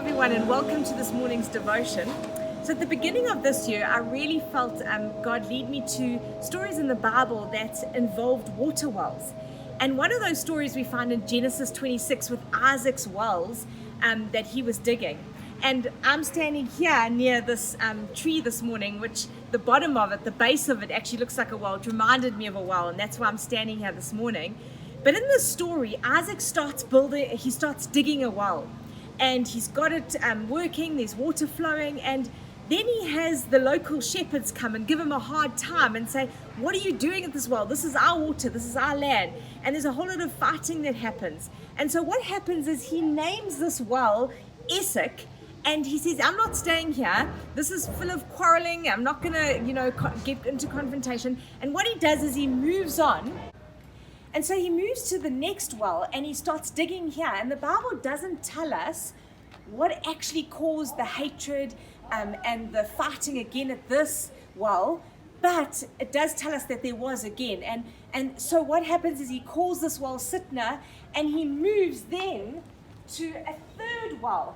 everyone, and welcome to this morning's devotion. So at the beginning of this year, I really felt God lead me to stories in the Bible that involved water wells. And one of those stories we find in Genesis 26 with Isaac's wells that he was digging. And I'm standing here near this tree this morning, which the bottom of it, the base of it actually looks like a well. It reminded me of a well, and that's why I'm standing here this morning. But in this story, Isaac starts digging a well. And he's got it working, there's water flowing, and then he has the local shepherds come and give him a hard time and say, what are you doing at this well? This is our water, this is our land. And there's a whole lot of fighting that happens. And so what happens is he names this well Essek, and he says, I'm not staying here. This is full of quarreling. I'm not gonna, get into confrontation. And what he does is he moves on. And so he moves to the next well and he starts digging here. And the Bible doesn't tell us what actually caused the hatred and the fighting again at this well, but it does tell us that there was again. And so what happens is he calls this well Sitna, and he moves then to a third well.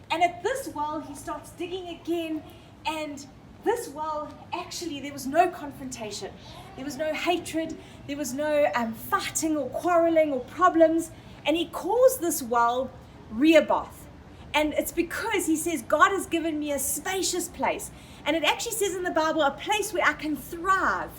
And at this well, he starts digging again, and this well, actually, there was no confrontation. There was no hatred. There was no fighting or quarreling or problems. And he calls this well Rehoboth. And it's because he says, God has given me a spacious place. And it actually says in the Bible, a place where I can thrive.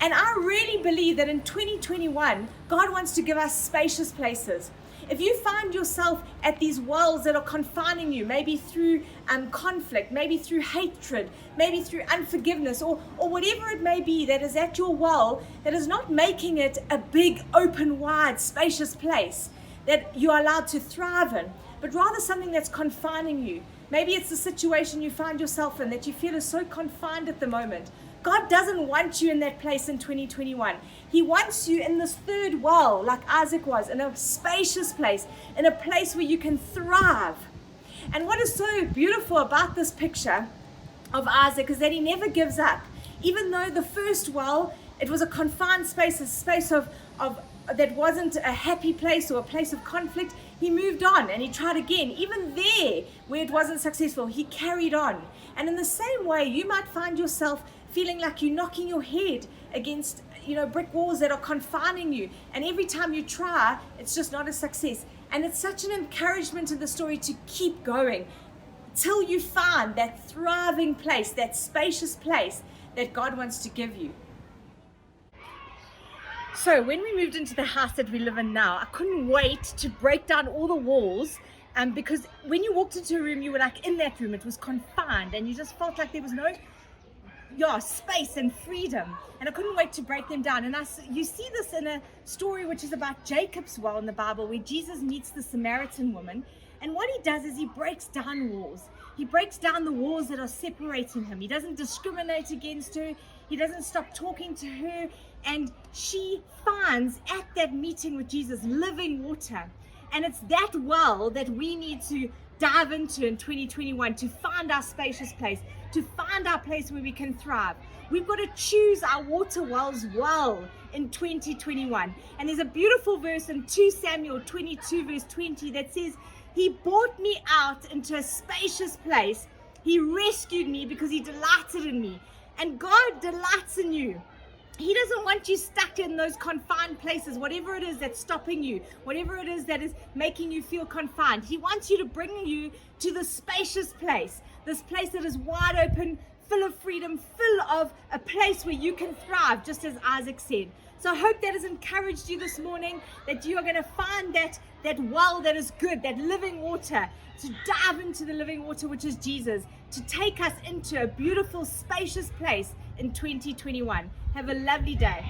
And I really believe that in 2021, God wants to give us spacious places. If you find yourself at these wells that are confining you, maybe through conflict, maybe through hatred, maybe through unforgiveness, or whatever it may be that is at your well that is not making it a big, open, wide, spacious place that you are allowed to thrive in, but rather something that's confining you. Maybe it's the situation you find yourself in that you feel is so confined at the moment. God doesn't want you in that place in 2021. He wants you in this third well, like Isaac was, in a spacious place, in a place where you can thrive. And what is so beautiful about this picture of Isaac is that he never gives up. Even though the first well, it was a confined space, a space of that wasn't a happy place or a place of conflict, he moved on and he tried again. Even there, where it wasn't successful, he carried on. And in the same way, you might find yourself feeling like you're knocking your head against brick walls that are confining you, and every time you try, it's just not a success. And it's such an encouragement in the story to keep going till you find that thriving place, that spacious place that God wants to give you. So when we moved into the house that we live in now, I couldn't wait to break down all the walls, because when you walked into a room, you were like in that room, it was confined, and you just felt like there was no space and freedom. And I couldn't wait to break them down. And you see this in a story which is about Jacob's well in the Bible, where Jesus meets the Samaritan woman. And what he does is he breaks down walls. He breaks down the walls that are separating him. He doesn't discriminate against her. He doesn't stop talking to her. And she finds at that meeting with Jesus living water. And it's that well that we need to dive into in 2021 to find our spacious place, to find our place where we can thrive. We've got to choose our water wells well in 2021. And there's a beautiful verse in 2 Samuel 22 verse 20 that says, he brought me out into a spacious place. He rescued me because he delighted in me. And God delights in you. He doesn't want you stuck in those confined places, whatever it is that's stopping you, whatever it is that is making you feel confined. He wants you to bring you to the spacious place, this place that is wide open, full of freedom, full of a place where you can thrive, just as Isaac said. So I hope that has encouraged you this morning, that you are going to find that well that is good, that living water, to dive into the living water, which is Jesus, to take us into a beautiful, spacious place in 2021. Have a lovely day.